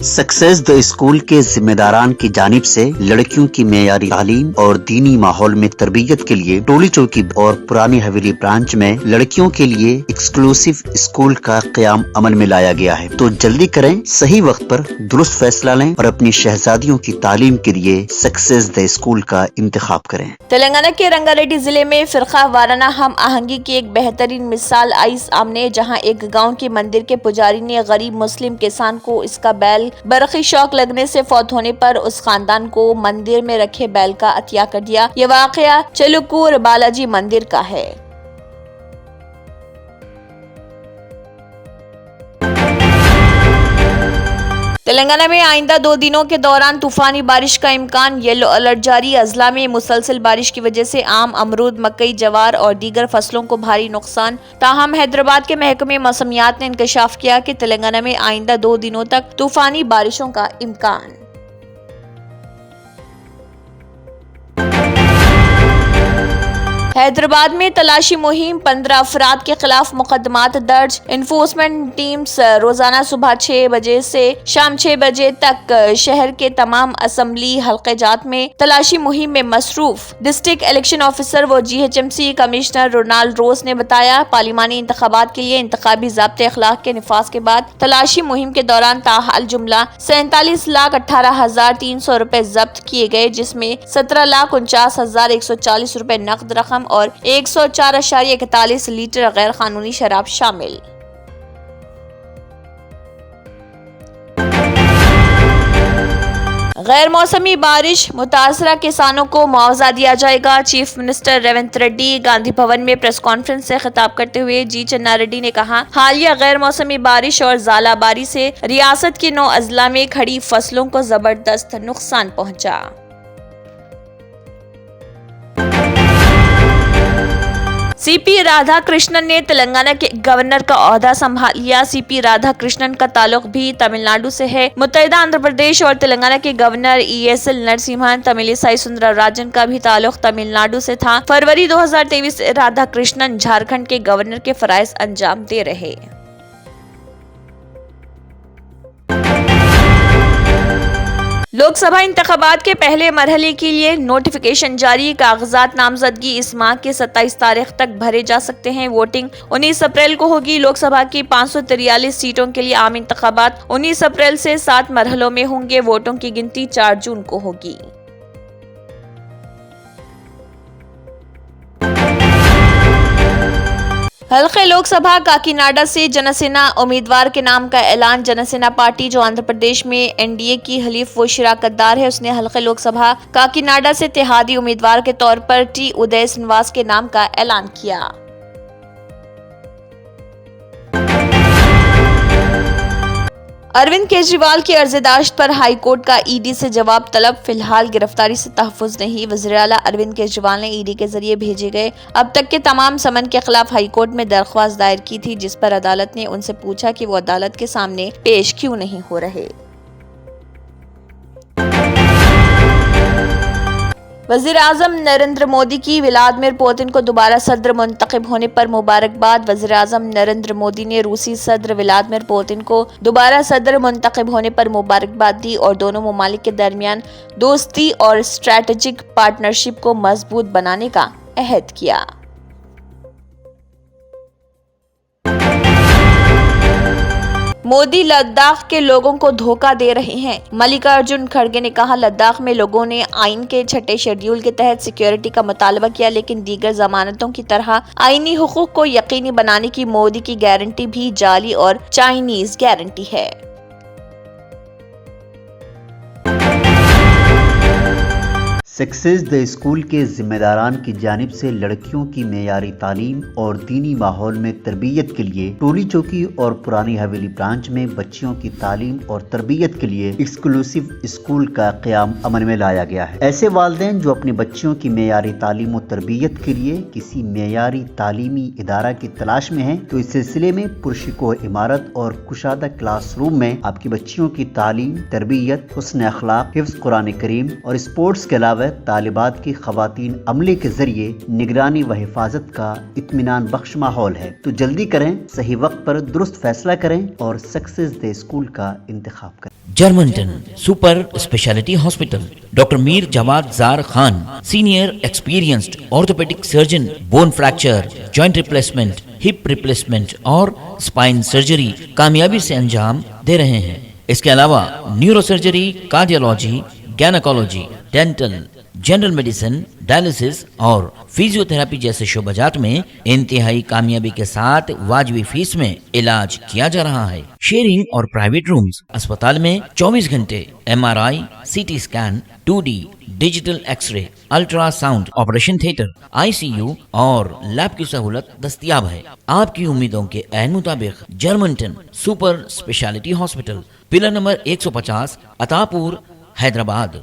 Success the school के जिम्मेदारान की जानिब से लड़कियों की मेयारी तालीम और दीनी माहौल में तरबियत के लिए टोली चौकी और पुरानी हवेली ब्रांच में लड़कियों के लिए एक्सक्लूसिव स्कूल का क़याम अमल में लाया गया है। तो जल्दी करें, सही वक्त पर दुरुस्त फैसला लें और अपनी शहजादियों की तालीम के लिए सक्सेस द स्कूल का इंतखाब करें। तेलंगाना के रंगारेड्डी जिले में फिरका वाराना हम आहंगी की एक बेहतरीन मिसाल आई सामने, जहां एक गांव के मंदिर के पुजारी ने गरीब मुस्लिम किसान को इसका बैल बरखी शौक लगने से फौत होने पर उस खानदान को मंदिर में रखे बैल का अतिया कर दिया। ये वाकया चलुकूर बालाजी मंदिर का है। तेलंगाना में आइंदा 2 दिनों के दौरान तूफानी बारिश का इम्कान, येलो अलर्ट जारी। अजला में मुसलसल बारिश की वजह से आम, अमरूद, मकई, जवार और दीगर फसलों को भारी नुकसान। ताहम हैदराबाद के महकमे मौसमियात ने इंकशाफ किया कि तेलंगाना में आइंदा 2 दिनों तक तूफानी बारिशों का इम्कान। हैदराबाद में तलाशी मुहिम, 15 अफराद के खिलाफ मुकदमात दर्ज। इन्फोर्समेंट टीम्स रोजाना सुबह 6 बजे से शाम 6 बजे तक शहर के तमाम असम्बली हल्के जात में तलाशी मुहिम में मसरूफ। डिस्ट्रिक्ट इलेक्शन ऑफिसर व GHMC कमिश्नर रोनाल्ड रोज ने बताया, पार्लिमानी इंतखाबात के लिए इंतखाबी ज़ाब्ते अखलाक के निफाज के बाद तलाशी मुहिम के दौरान ताहाल जुमला 47,18,300 रुपए जब्त किए गए, जिसमें 17,49,140 रुपए नकद रकम और 104.41 लीटर गैर कानूनी शराब शामिल। गैर मौसमी बारिश, मुतासरा किसानों को मुआवजा दिया जाएगा। चीफ मिनिस्टर रेवंत रेड्डी गांधी भवन में प्रेस कॉन्फ्रेंस से खिताब करते हुए जी चन्ना रेड्डी ने कहा, हालिया गैर मौसमी बारिश और ज़ालाबारी से रियासत के 9 अजला में खड़ी फसलों को जबरदस्त नुकसान पहुंचा। CP राधाकृष्णन ने तेलंगाना के गवर्नर का ओहदा संभाल लिया। CP राधाकृष्णन का ताल्लुक भी तमिलनाडु से है। मुत्तहिदा आंध्र प्रदेश और तेलंगाना के गवर्नर ESL नरसिम्हन, तमिलिसाई सुंदरराजन का भी ताल्लुक तमिलनाडु से था। फरवरी 2023 से राधाकृष्णन झारखंड के गवर्नर के फराइज अंजाम दे रहे। लोकसभा इंतखाबात के पहले मरहले के लिए नोटिफिकेशन जारी। कागजात नामजदगी इस माह की 27 तारीख तक भरे जा सकते हैं। वोटिंग 19 अप्रैल को होगी। लोकसभा की 543 सीटों के लिए आम इंतखाबात 19 अप्रैल से 7 मरहलों में होंगे। वोटों की गिनती 4 जून को होगी। हल्के लोकसभा काकीनाडा से जनसेना उम्मीदवार के नाम का ऐलान। जनसेना पार्टी जो आंध्र प्रदेश में NDA की हलीफ व शिराकतदार है, उसने हल्के लोकसभा काकीनाडा से इत्तेहादी उम्मीदवार के तौर पर T उदय श्रीनिवास के नाम का ऐलान किया। अरविंद केजरीवाल की अर्ज़दाश्त पर हाई कोर्ट का ED से जवाब तलब। फिलहाल गिरफ्तारी से तहफ़्फ़ुज़ नहीं। वज़ीर आला अरविंद केजरीवाल ने ED के जरिए भेजे गए अब तक के तमाम समन के खिलाफ हाई कोर्ट में दरख्वास्त दायर की थी, जिस पर अदालत ने उनसे पूछा कि वो अदालत के सामने पेश क्यों नहीं हो रहे। वज़ीर आज़म नरेंद्र मोदी की व्लादिमीर पुतिन को दोबारा सदर मुंतखब होने पर मुबारकबाद। वज़ीर आज़म नरेंद्र मोदी ने रूसी सदर व्लादिमीर पुतिन को दोबारा सदर मुंतखब होने पर मुबारकबाद दी और दोनों ममालिक के दरमियान दोस्ती और स्ट्रैटेजिक पार्टनरशिप को मजबूत बनाने का अहद किया। मोदी लद्दाख के लोगों को धोखा दे रहे हैं। मल्लिकार्जुन खड़गे ने कहा, लद्दाख में लोगों ने आइन के 6ठे शेड्यूल के तहत सिक्योरिटी का मुतालबा किया, लेकिन दीगर जमानतों की तरह आइनी हुकूक को यकीनी बनाने की मोदी की गारंटी भी जाली और चाइनीज गारंटी है। सक्सेस द स्कूल के जिम्मेदारान की जानिब से लड़कियों की मेयारी तालीम और दीनी माहौल में तरबियत के लिए टोली चौकी और पुरानी हवेली ब्रांच में बच्चियों की तालीम और तरबियत के लिए एक्सक्लूसिव स्कूल का क़याम अमल में लाया गया है। ऐसे वालिदैन जो अपनी बच्चियों की मेयारी तालीम और तरबियत के लिए किसी मेयारी तालीमी इदारा की तलाश में हैं, तो इस सिलसिले में पुरशिको इमारत और कुशादा क्लासरूम में आपकी बच्चियों की तालीम, तरबियत, हुस्न अखलाक, हिफ्ज़ कुरान करीम और स्पोर्ट्स के अलावा तालिबात की खवातीन अमले के जरिए निगरानी व हिफाजत का इत्मीनान बख्श माहौल है। तो जल्दी करें, सही वक्त पर दुरुस्त फैसला करें और सक्सेस द स्कूल का इंतखाब करें। جرمنٹن super speciality hospital. Doctor Mir Jawad Zar Khan, senior experienced orthopaedic surgeon, bone fracture, joint replacement, hip replacement اور اسپائن سرجری کامیابی سے انجام دے رہے ہیں. اس کے علاوہ neuro surgery, cardiology, gynaecology, dental, general medicine, dialysis اور فزیو تھراپی جیسے شعبات میں انتہائی کامیابی کے ساتھ واجبی فیس میں علاج کیا جا رہا ہے. شیئرنگ اور پرائیویٹ رومز. اسپتال میں 24 گھنٹے MRI, CT scan, 2D digital X ray, ultra sound, operation theatre, ICU اور لیب کی سہولت دستیاب ہے. آپ کی امیدوں کے عین مطابق جرمنٹن super speciality hospital, pillar number 150, عطا پور, حیدرآباد.